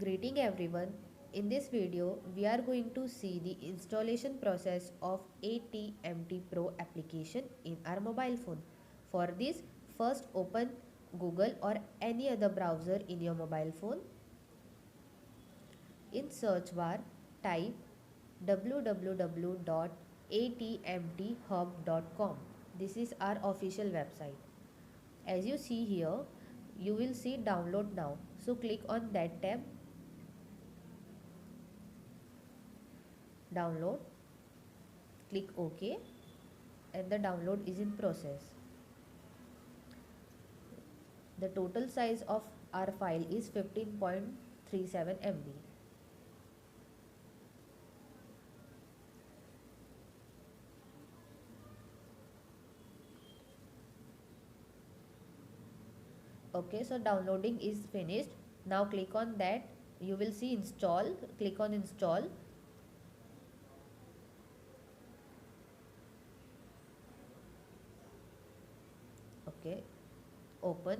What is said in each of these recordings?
Greeting everyone. In this video, we are going to see the installation process of ATMT Pro application in our mobile phone. For this, first open Google or any other browser in your mobile phone. In search bar, type www.atmthub.com. This is our official website. As you see here, you will see download now. So click on that tab, download, click OK, and the download is in process. The total size of our file is 15.37 MB. Okay, so downloading is finished. Now click on that. You will see install. Click on install. Okay, open.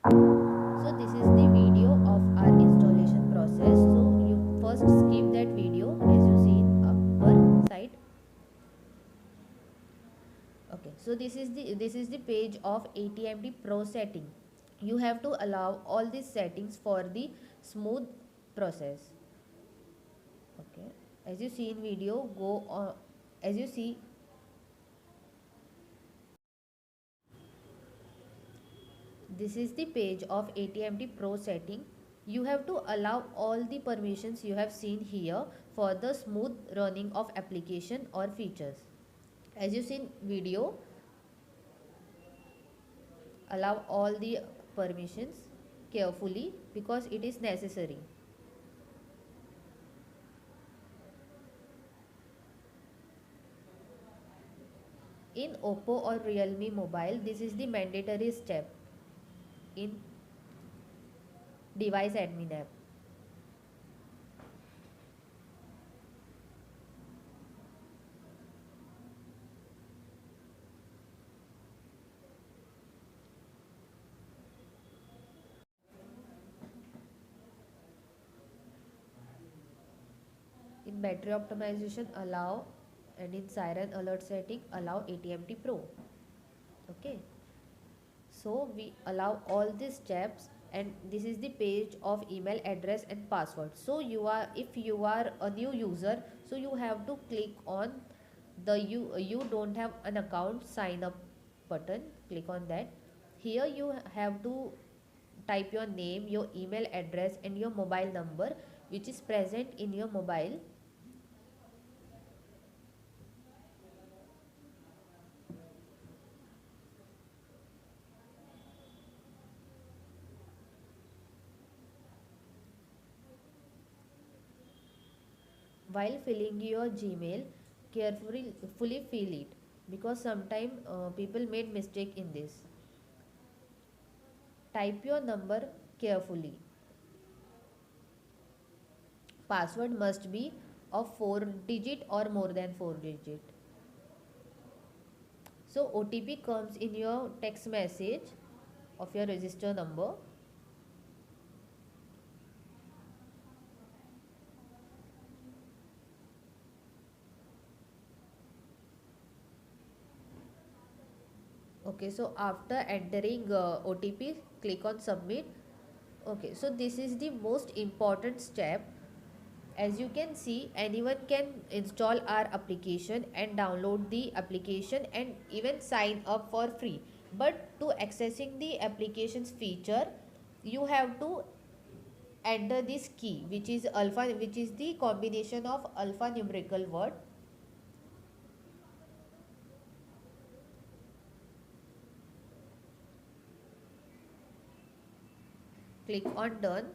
So this is the video of our installation process. So you first skip that video as you see in upper side. Okay, so this is the page of ATMT Pro setting. You have to allow all these settings for the smooth process. Okay, as you see in video, go on. As you see, this is the page of ATMT Pro setting. You have to allow all the permissions you have seen here for the smooth running of application or features. As you see in video, allow all the permissions carefully because it is necessary. In Oppo or Realme mobile, this is the mandatory step in device admin app. In battery optimization, allow, and in siren alert setting, allow ATMT Pro. Okay, so we allow all these steps, and this is the page of email address and password. So if you are a new user, so you have to click on the you don't have an account sign up button. Click on that. Here you have to type your name, your email address, and your mobile number which is present in your mobile. While filling your Gmail, carefully fully fill it because sometimes people made mistake in this. Type your number carefully. Password must be of 4 digit or more than 4 digit. So OTP comes in your text message of your register number. Okay, so after entering OTP, click on submit. Okay, so this is the most important step. As you can see, anyone can install our application and download the application and even sign up for free. But to accessing the application's feature, you have to enter this key, which is the combination of alphanumerical word. Click on done.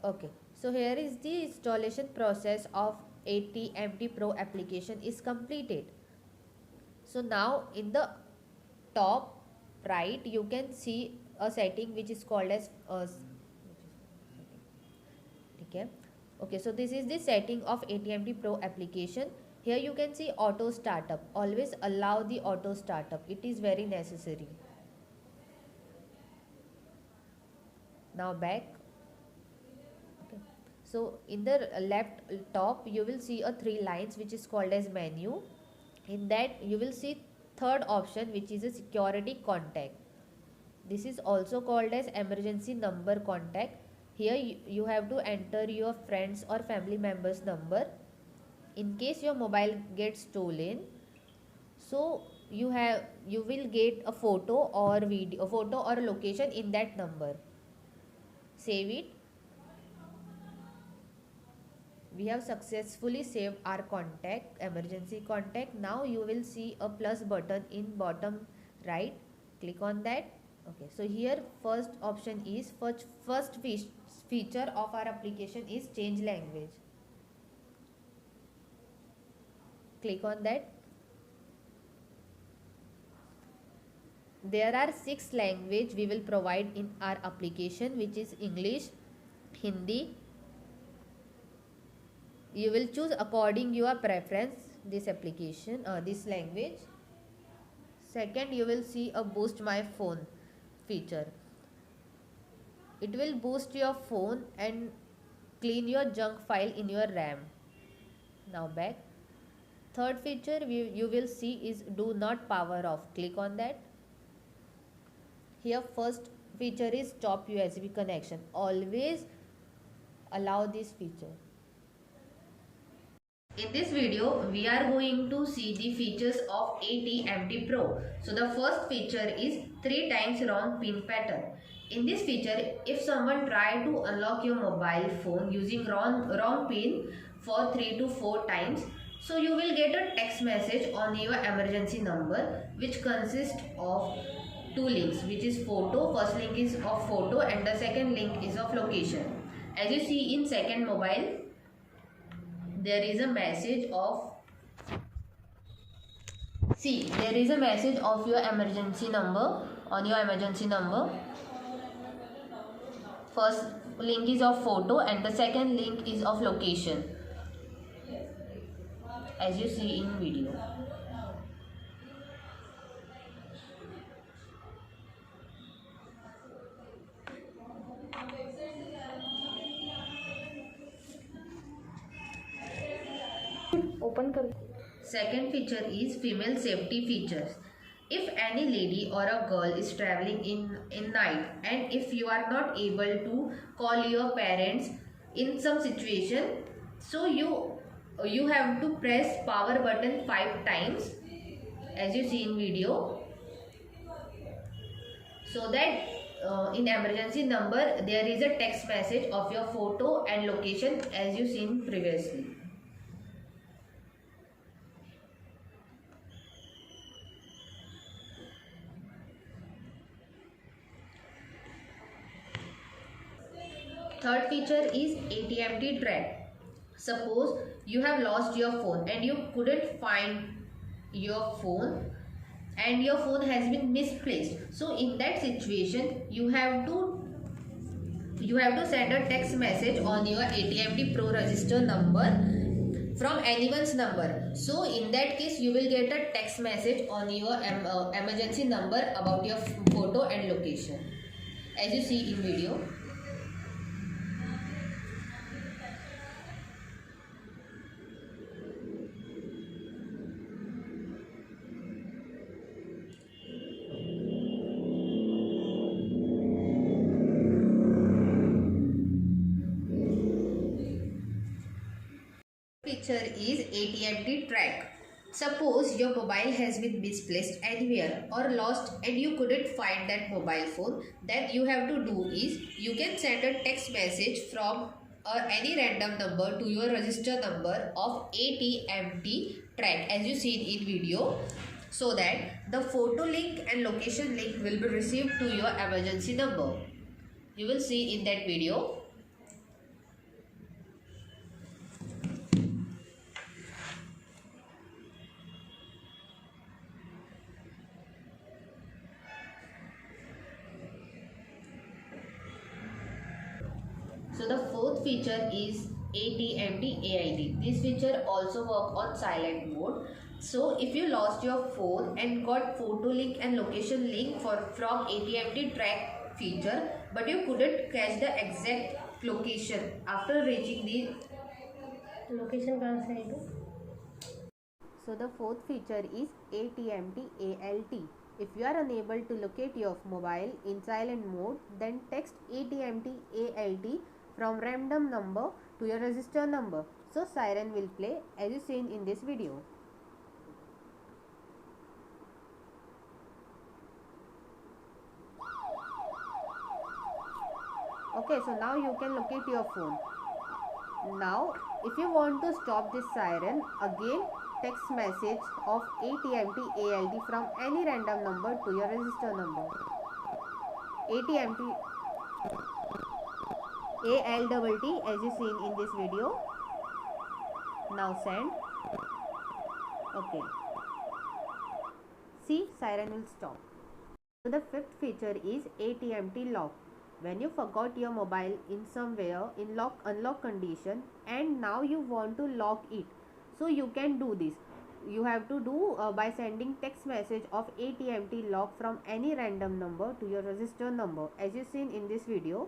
Okay, so here is the installation process of ATMT Pro application is completed. So now in the top right you can see a setting which is called as okay. Okay, so this is the setting of ATMT Pro application. Here you can see auto startup. Always allow the auto startup. It is very necessary. Now back. Okay. So in the left top you will see a 3 lines which is called as menu. In that you will see third option which is a security contact. This is also called as emergency number contact. Here you have to enter your friends or family members number in case your mobile gets stolen. So you will get a photo or video, a photo or a location in that number. Save it. We have successfully saved our contact, emergency contact. Now you will see a plus button in bottom right. Click on that. Okay, so here first option is first feature of our application is change language. Click on that. There are 6 language we will provide in our application, which is English, Hindi. You will choose according your preference this application, this language. Second, you will see a boost my phone feature. It will boost your phone and clean your junk file in your RAM. Now back. Third feature you will see is do not power off. Click on that. Here first feature is stop USB connection. Always allow this feature. In this video, we are going to see the features of ATMT Pro. So the first feature is 3 times wrong pin pattern. In this feature, if someone try to unlock your mobile phone using wrong pin for 3 to 4 times, so you will get a text message on your emergency number which consists of 2 links, which is photo. First link is of photo and the second link is of location. As you see in second mobile, there is a message of your emergency number on your emergency number. First link is of photo and the second link is of location, as you see in video. Open kar. Second feature is female safety features. If any lady or a girl is traveling in night and if you are not able to call your parents in some situation, so you have to press power button 5 times, as you see in video, so that in emergency number there is a text message of your photo and location, as you seen previously. Third feature is ATMT track. Suppose you have lost your phone and you couldn't find your phone and your phone has been misplaced. So in that situation, you have to send a text message on your ATMT Pro register number from anyone's number. So in that case, you will get a text message on your emergency number about your photo and location, as you see in video. Feature is ATMT track. Suppose your mobile has been misplaced anywhere or lost and you couldn't find that mobile phone, then you have to do is you can send a text message from any random number to your register number of ATMT track, as you seen in video, so that the photo link and location link will be received to your emergency number. You will see in that video. So the fourth feature is ATMT AID. This feature also works on silent mode. So if you lost your phone and got photo link and location link from ATMT track feature, but you couldn't catch the exact location after reaching the location कहाँ से आएगा? So the fourth feature is ATMT ALT. If you are unable to locate your mobile in silent mode, then text ATMT ALT from random number to your register number. So siren will play as you seen in this video. Okay, so now you can locate your phone. Now, if you want to stop this siren, again text message of ATMT ALT from any random number to your register number. ATMT ALT as you seen in this video. Now send. Okay. See, siren will stop. So the fifth feature is ATMT lock. When you forgot your mobile in somewhere in unlock condition and now you want to lock it, so you can do this. You have to do by sending text message of ATMT lock from any random number to your register number as you seen in this video.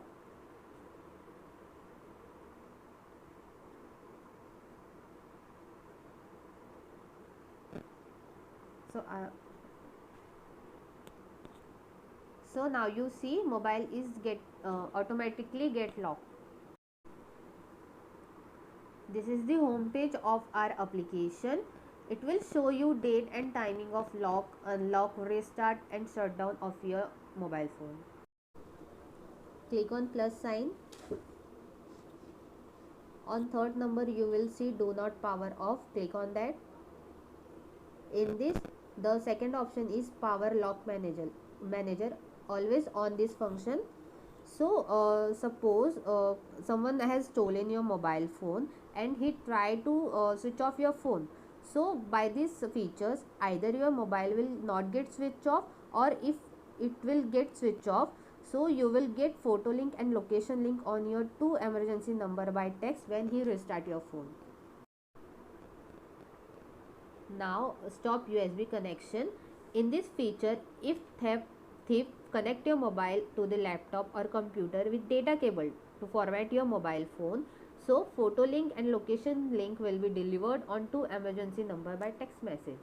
So now you see mobile is automatically get locked. This is the home page of our application. It will show you date and timing of lock, unlock, restart and shutdown of your mobile phone. Click on plus sign. On third number you will see do not power off. Click on that. In this, the second option is power lock manager. Always on this function. So suppose someone has stolen your mobile phone and he tried to switch off your phone. So by these features, either your mobile will not get switched off, or if it will get switched off, so you will get photo link and location link on your 2 emergency number by text when he restart your phone. Now stop USB connection. In this feature, if thief connect your mobile to the laptop or computer with data cable to format your mobile phone, so photo link and location link will be delivered on 2 emergency number by text message.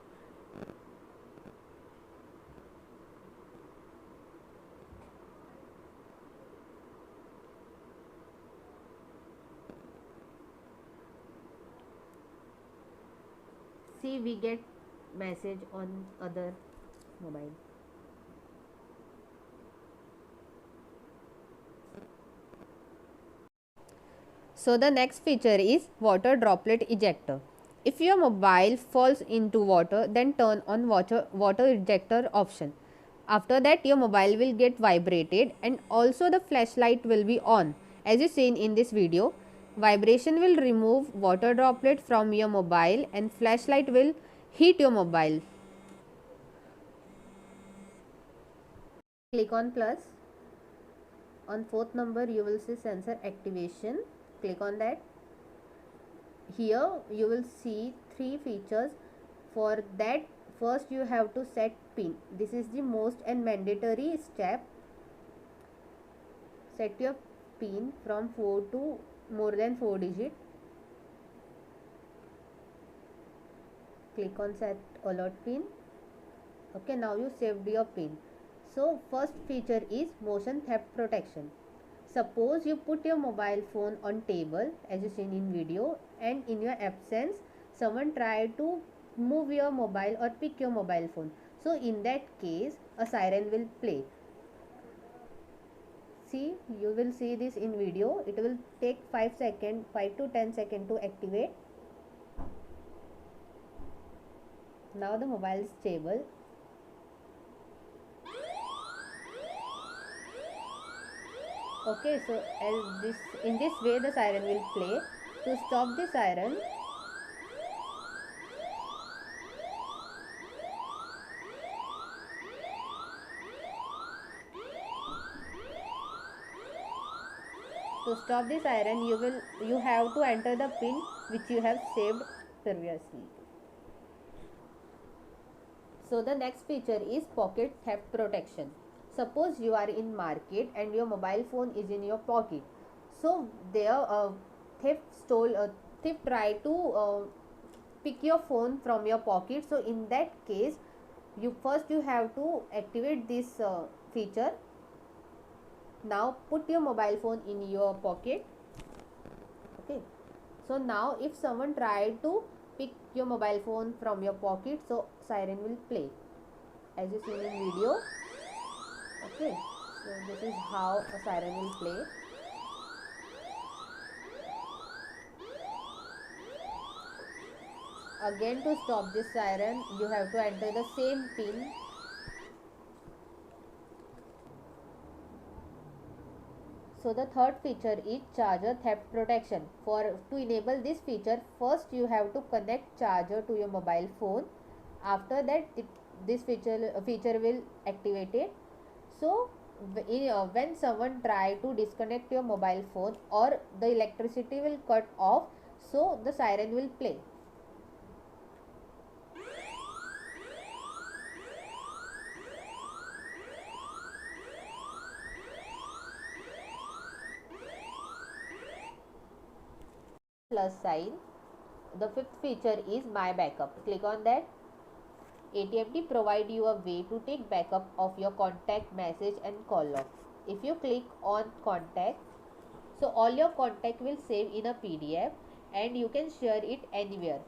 See, we get message on other mobile. So the next feature is water droplet ejector. If your mobile falls into water, then turn on water ejector option. After that, your mobile will get vibrated and also the flashlight will be on. As you seen in this video, vibration will remove water droplet from your mobile and flashlight will heat your mobile. Click on plus. On fourth number you will see sensor activation. Click on that. Here you will see 3 features. For that, first you have to set pin. This is the most and mandatory step. Set your pin from 4 to more than 4 digits. Click on set alert pin. Okay, now you saved your pin. So first feature is motion theft protection. Suppose you put your mobile phone on table as you seen in video, and in your absence someone tried to move your mobile or pick your mobile phone. So in that case a siren will play. See, you will see this in video. It will take 5 to 10 seconds to activate. Now the mobile is stable. Okay, so in this way the siren will play. To stop the siren, you have to enter the pin which you have saved previously. So the next feature is pocket theft protection. Suppose you are in market and your mobile phone is in your pocket. So there thief try to pick your phone from your pocket. So in that case, you have to activate this feature. Now put your mobile phone in your pocket. Okay, so now if someone tried to pick your mobile phone from your pocket, so siren will play as you seen in video. Okay, so this is how a siren will play. Again, to stop this siren, you have to enter the same pin. So the third feature is charger theft protection. To enable this feature, first you have to connect charger to your mobile phone. After that, this feature will activate it. So when someone try to disconnect your mobile phone or the electricity will cut off, so the siren will play. Plus sign. The fifth feature is my backup. Click on that. AT&T provide you a way to take backup of your contact, message and call log. If you click on contact, so all your contact will save in a PDF and you can share it anywhere.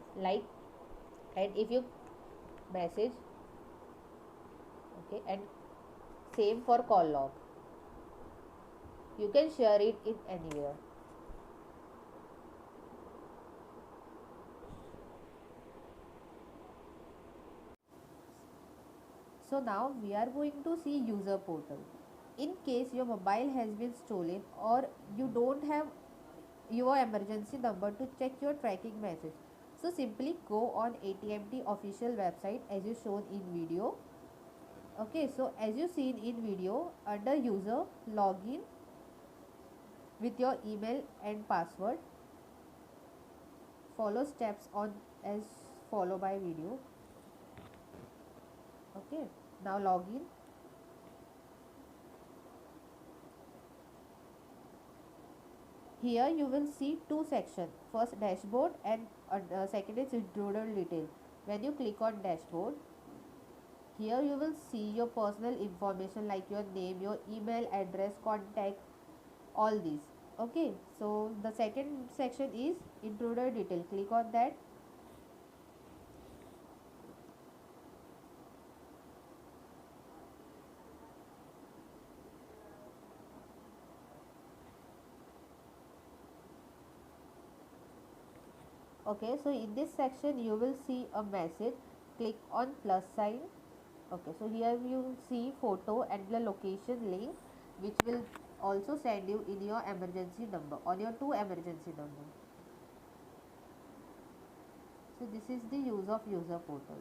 And if you message, okay, and same for call log, you can share it in anywhere. So now we are going to see user portal. In case your mobile has been stolen or you don't have your emergency number to check your tracking message, so simply go on AT&T official website as you shown in video. Okay, so as you seen in video, under user, login with your email and password. Follow steps on as follow by video. Okay, now login. Here you will see two sections. First dashboard and second is intruder detail. When you click on dashboard, here you will see your personal information like your name, your email address, contact, all these. Okay, so the second section is intruder detail. Click on that. Okay, so in this section you will see a message. Click on plus sign. Okay, so here you see photo and the location link which will also send you in your emergency number, on your 2 emergency number. So this is the use of user portal.